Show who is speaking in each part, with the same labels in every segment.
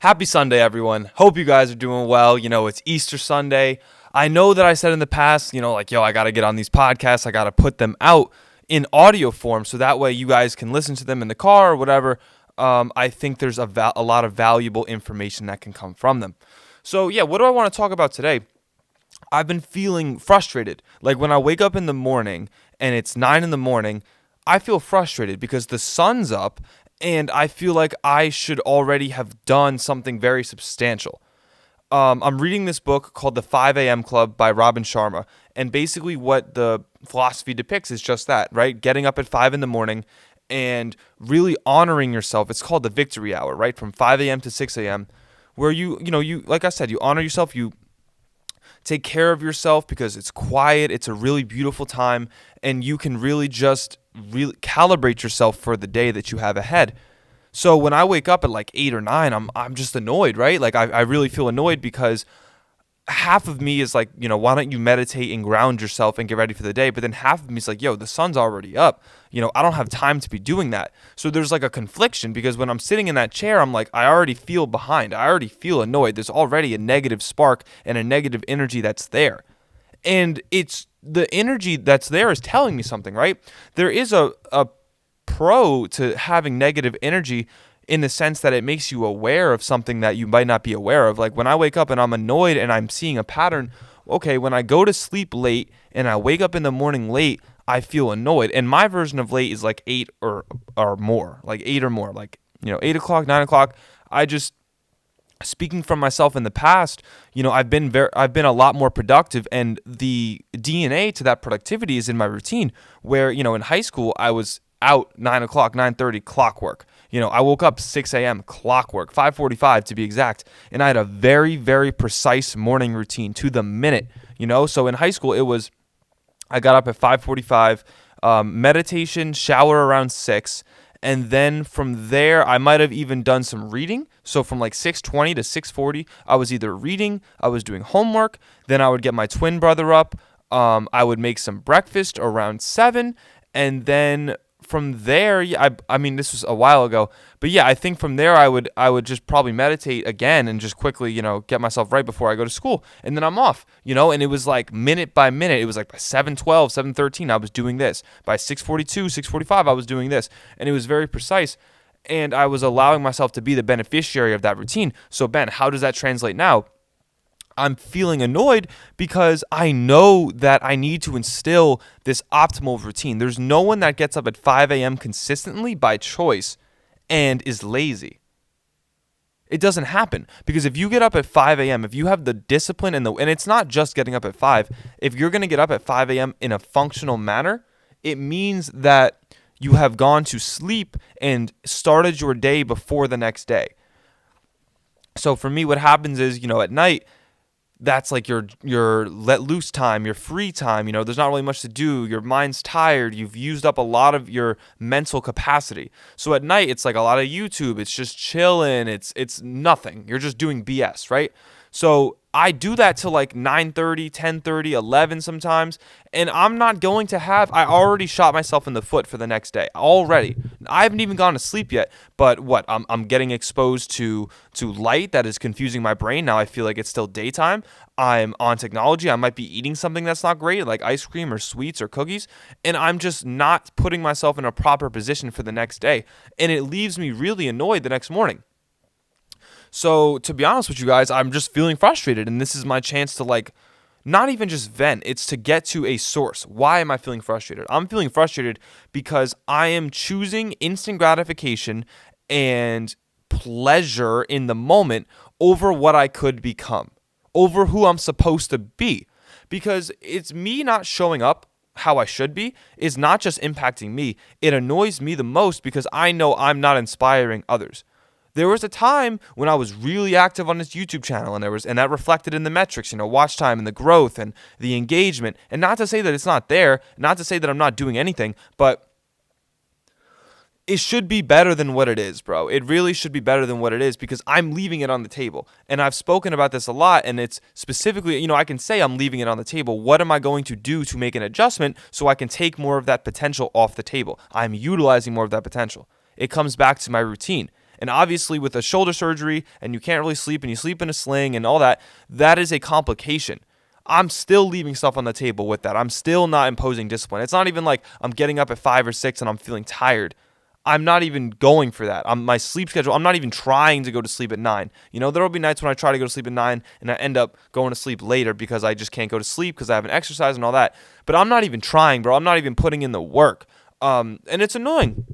Speaker 1: Happy Sunday, everyone. Hope you guys are doing well. It's Easter Sunday. I know that I said in the past, I got to get on these podcasts. I got to put them out in audio form so that way you guys can listen to them in the car or whatever. I think there's a lot of valuable information that can come from them. So, what do I want to talk about today? I've been feeling frustrated. Like when I wake up in the morning and it's 9 in the morning, I feel frustrated because the sun's up and I feel like I should already have done something very substantial. I'm reading this book called The 5 a.m. Club by Robin Sharma. And basically what the philosophy depicts is just that, right? Getting up at 5 in the morning and really honoring yourself. It's called the victory hour, right? From 5 a.m. to 6 a.m. where you like I said, you honor yourself, you take care of yourself because it's quiet, it's a really beautiful time, and you can really calibrate yourself for the day that you have ahead. So when I wake up at like 8 or 9, I'm just annoyed, right? Like I really feel annoyed because half of me is like, why don't you meditate and ground yourself and get ready for the day? But then half of me is like, the sun's already up. I don't have time to be doing that. So there's like a confliction because when I'm sitting in that chair, I'm like, I already feel behind. I already feel annoyed. There's already a negative spark and a negative energy that's there. And it's the energy that's there is telling me something, right? There is a pro to having negative energy in the sense that it makes you aware of something that you might not be aware of. Like when I wake up and I'm annoyed and I'm seeing a pattern, okay, when I go to sleep late and I wake up in the morning late, I feel annoyed. And my version of late is like 8 or more, like 8 or more, like, 8 o'clock, 9 o'clock. Speaking from myself in the past, I've been a lot more productive, and the DNA to that productivity is in my routine where, in high school, I was out 9 o'clock, 9:30 clockwork. I woke up 6 a.m. clockwork, 5:45 to be exact, and I had a very, very precise morning routine to the minute, So in high school, I got up at 5:45, meditation, shower around 6, and then from there, I might have even done some reading. So from like 6:20 to 6:40, I was either reading, I was doing homework, then I would get my twin brother up, I would make some breakfast around 7, and then from there, I mean, this was a while ago, but I think from there I would just probably meditate again and just quickly, get myself right before I go to school, and then I'm off, and it was like minute by minute. It was like by 7:12, 7:13, I was doing this. By 6:42, 6:45, I was doing this, and it was very precise, and I was allowing myself to be the beneficiary of that routine. So Ben, how does that translate now? I'm feeling annoyed because I know that I need to instill this optimal routine. There's no one that gets up at 5 a.m. consistently by choice and is lazy. It doesn't happen because if you get up at 5 a.m., if you have the discipline and it's not just getting up at 5, if you're going to get up at 5 a.m. in a functional manner, it means that you have gone to sleep and started your day before the next day. So for me, what happens is, at night, that's like your let loose time, your free time. There's not really much to do. Your mind's tired. You've used up a lot of your mental capacity. So at night, it's like a lot of YouTube. It's just chilling. It's nothing. You're just doing BS, right? So I do that till like 9:30, 10:30, 11 sometimes, and I'm not going to I already shot myself in the foot for the next day already. I haven't even gone to sleep yet, but I'm getting exposed to light that is confusing my brain. Now I feel like it's still daytime. I'm on technology. I might be eating something that's not great, like ice cream or sweets or cookies, and I'm just not putting myself in a proper position for the next day, and it leaves me really annoyed the next morning. So to be honest with you guys, I'm just feeling frustrated, and this is my chance to not even just vent, it's to get to a source. Why am I feeling frustrated? I'm feeling frustrated because I am choosing instant gratification and pleasure in the moment over what I could become, over who I'm supposed to be. Because it's me not showing up how I should be is not just impacting me. It annoys me the most because I know I'm not inspiring others. There was a time when I was really active on this YouTube channel, and that reflected in the metrics, watch time and the growth and the engagement. And not to say that it's not there, not to say that I'm not doing anything, but it should be better than what it is, bro. It really should be better than what it is because I'm leaving it on the table. And I've spoken about this a lot, and it's specifically, I can say I'm leaving it on the table. What am I going to do to make an adjustment so I can take more of that potential off the table? I'm utilizing more of that potential. It comes back to my routine. And obviously with a shoulder surgery and you can't really sleep and you sleep in a sling and all that, that is a complication. I'm still leaving stuff on the table with that. I'm still not imposing discipline. It's not even like I'm getting up at 5 or 6 and I'm feeling tired. I'm not even going for that. My sleep schedule, I'm not even trying to go to sleep at 9. There will be nights when I try to go to sleep at 9 and I end up going to sleep later because I just can't go to sleep because I haven't exercised and all that. But I'm not even trying, bro. I'm not even putting in the work. And it's annoying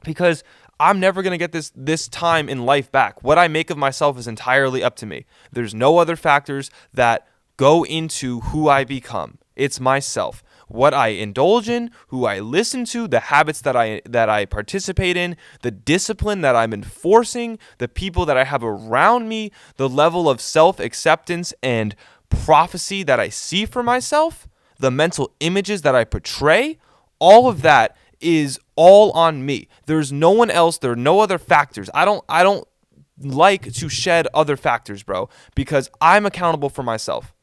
Speaker 1: because I'm never going to get this time in life back. What I make of myself is entirely up to me. There's no other factors that go into who I become. It's myself. What I indulge in, who I listen to, the habits that I participate in, the discipline that I'm enforcing, the people that I have around me, the level of self-acceptance and prophecy that I see for myself, the mental images that I portray, all of that is all on me. There's no one else, there are no other factors. I don't like to shed other factors, bro, because I'm accountable for myself.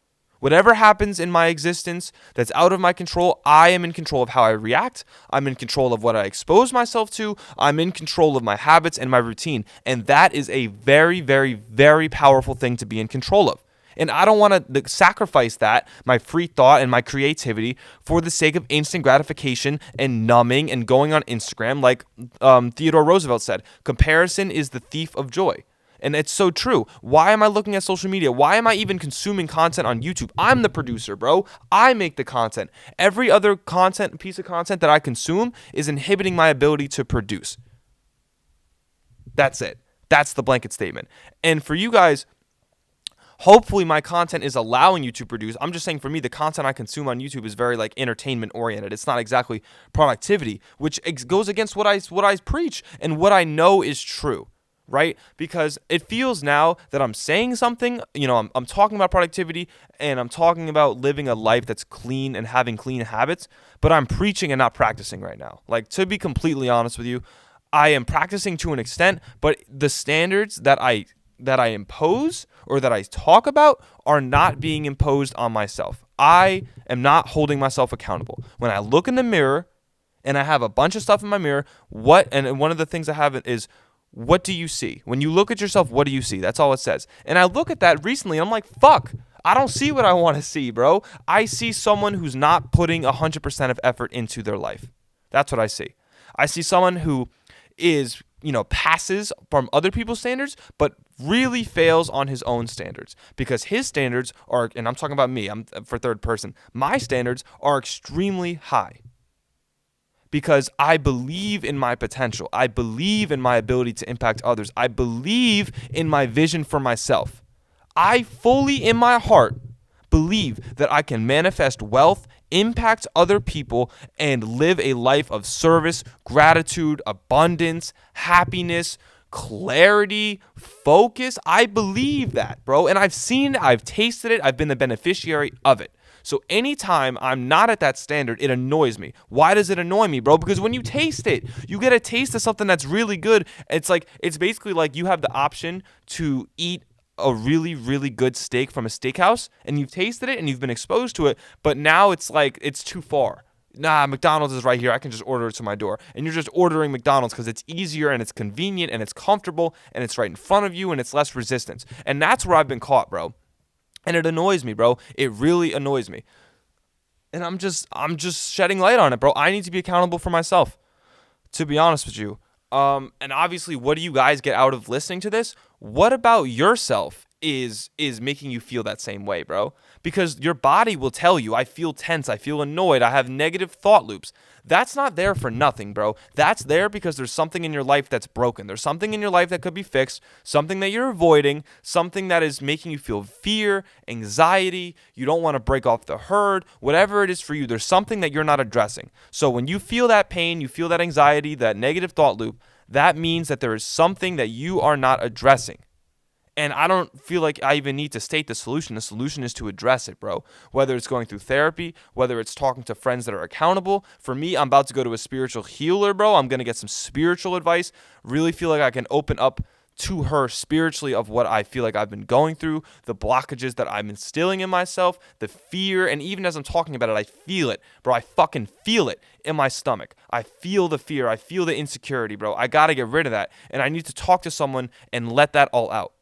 Speaker 1: Whatever happens in my existence that's out of my control, I am in control of how I react. I'm in control of what I expose myself to. I'm in control of my habits and my routine. And that is a very, very, very powerful thing to be in control of. And I don't want to sacrifice that, my free thought and my creativity, for the sake of instant gratification and numbing and going on Instagram. Like Theodore Roosevelt said, comparison is the thief of joy. And it's so true. Why am I looking at social media? Why am I even consuming content on YouTube? I'm the producer, bro. I make the content. Every other piece of content that I consume is inhibiting my ability to produce. That's it. That's the blanket statement. And for you guys, hopefully my content is allowing you to produce. I'm just saying, for me, the content I consume on YouTube is very entertainment oriented. It's not exactly productivity, which goes against what I preach and what I know is true. Right? Because it feels now that I'm saying something, I'm talking about productivity and I'm talking about living a life that's clean and having clean habits, but I'm preaching and not practicing right now. To be completely honest with you, I am practicing to an extent, but the standards that I impose or that I talk about are not being imposed on myself. I am not holding myself accountable. When I look in the mirror and I have a bunch of stuff in my mirror, and one of the things I have is, what do you see? When you look at yourself, what do you see? That's all it says. And I look at that recently, and I'm like, fuck, I don't see what I want to see, bro. I see someone who's not putting 100% of effort into their life. That's what I see. I see someone who is, passes from other people's standards, but really fails on his own standards. Because his standards are, and I'm talking about me, I'm for third person, my standards are extremely high. Because I believe in my potential. I believe in my ability to impact others. I believe in my vision for myself. I fully, in my heart, believe that I can manifest wealth, impact other people, and live a life of service, gratitude, abundance, happiness, clarity, focus. I believe that, bro. And I've seen it. I've tasted it. I've been the beneficiary of it. So anytime I'm not at that standard, it annoys me. Why does it annoy me, bro? Because when you taste it, you get a taste of something that's really good. It's basically like you have the option to eat a really, really good steak from a steakhouse, and you've tasted it and you've been exposed to it, but now it's too far. Nah, McDonald's is right here. I can just order it to my door. And you're just ordering McDonald's because it's easier and it's convenient and it's comfortable and it's right in front of you and it's less resistance. And that's where I've been caught, bro. And it annoys me, bro. It really annoys me. And I'm just shedding light on it, bro. I need to be accountable for myself, to be honest with you. And obviously, what do you guys get out of listening to this? What about yourself is making you feel that same way, bro? Because your body will tell you, I feel tense, I feel annoyed, I have negative thought loops. That's not there for nothing, bro. That's there because there's something in your life that's broken. There's something in your life that could be fixed, something that you're avoiding, something that is making you feel fear, anxiety, you don't want to break off the herd, whatever it is for you, there's something that you're not addressing. So when you feel that pain, you feel that anxiety, that negative thought loop, that means that there is something that you are not addressing. And I don't feel like I even need to state the solution. The solution is to address it, bro. Whether it's going through therapy, whether it's talking to friends that are accountable. For me, I'm about to go to a spiritual healer, bro. I'm going to get some spiritual advice. Really feel like I can open up to her spiritually of what I feel like I've been going through, the blockages that I'm instilling in myself, the fear, and even as I'm talking about it, I feel it, bro. I fucking feel it in my stomach. I feel the fear. I feel the insecurity, bro. I got to get rid of that, and I need to talk to someone and let that all out,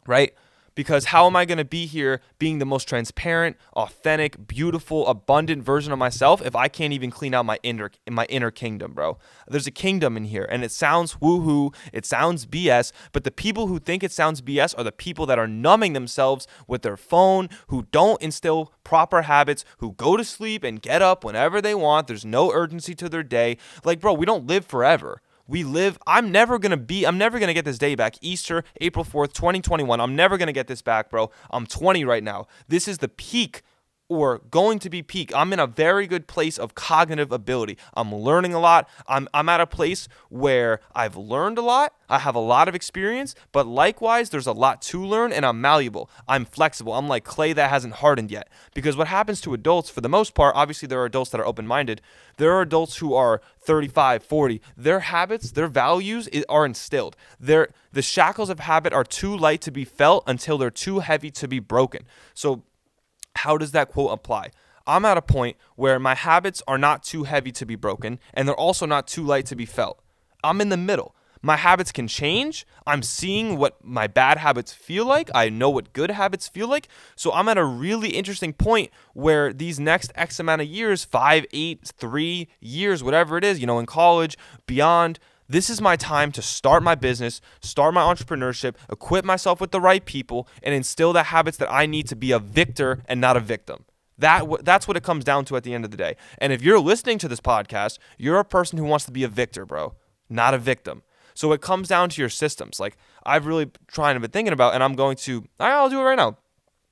Speaker 1: right? Because how am I going to be here being the most transparent, authentic, beautiful, abundant version of myself if I can't even clean out my inner kingdom, bro? There's a kingdom in here, and it sounds woohoo, it sounds BS, but the people who think it sounds BS are the people that are numbing themselves with their phone, who don't instill proper habits, who go to sleep and get up whenever they want. There's no urgency to their day. Like, bro, we don't live forever. We live, I'm never going to get this day back. Easter, April 4th, 2021. I'm never going to get this back, bro. I'm 20 right now. This is the peak, or going to be peak. I'm in a very good place of cognitive ability. I'm learning a lot. I'm at a place where I've learned a lot. I have a lot of experience, but likewise, there's a lot to learn, and I'm malleable. I'm flexible. I'm like clay that hasn't hardened yet. Because what happens to adults, for the most part, obviously there are adults that are open-minded. There are adults who are 35, 40. Their habits, their values are instilled. The shackles of habit are too light to be felt until they're too heavy to be broken. So how does that quote apply? I'm at a point where my habits are not too heavy to be broken, and they're also not too light to be felt. I'm in the middle. My habits can change. I'm seeing what my bad habits feel like. I know what good habits feel like. So I'm at a really interesting point where these next X amount of years, 5, 8, 3 years, whatever it is, in college, beyond, this is my time to start my business, start my entrepreneurship, equip myself with the right people, and instill the habits that I need to be a victor and not a victim. That's what it comes down to at the end of the day. And if you're listening to this podcast, you're a person who wants to be a victor, bro, not a victim. So it comes down to your systems. Like, I've really been thinking about, and I'll do it right now.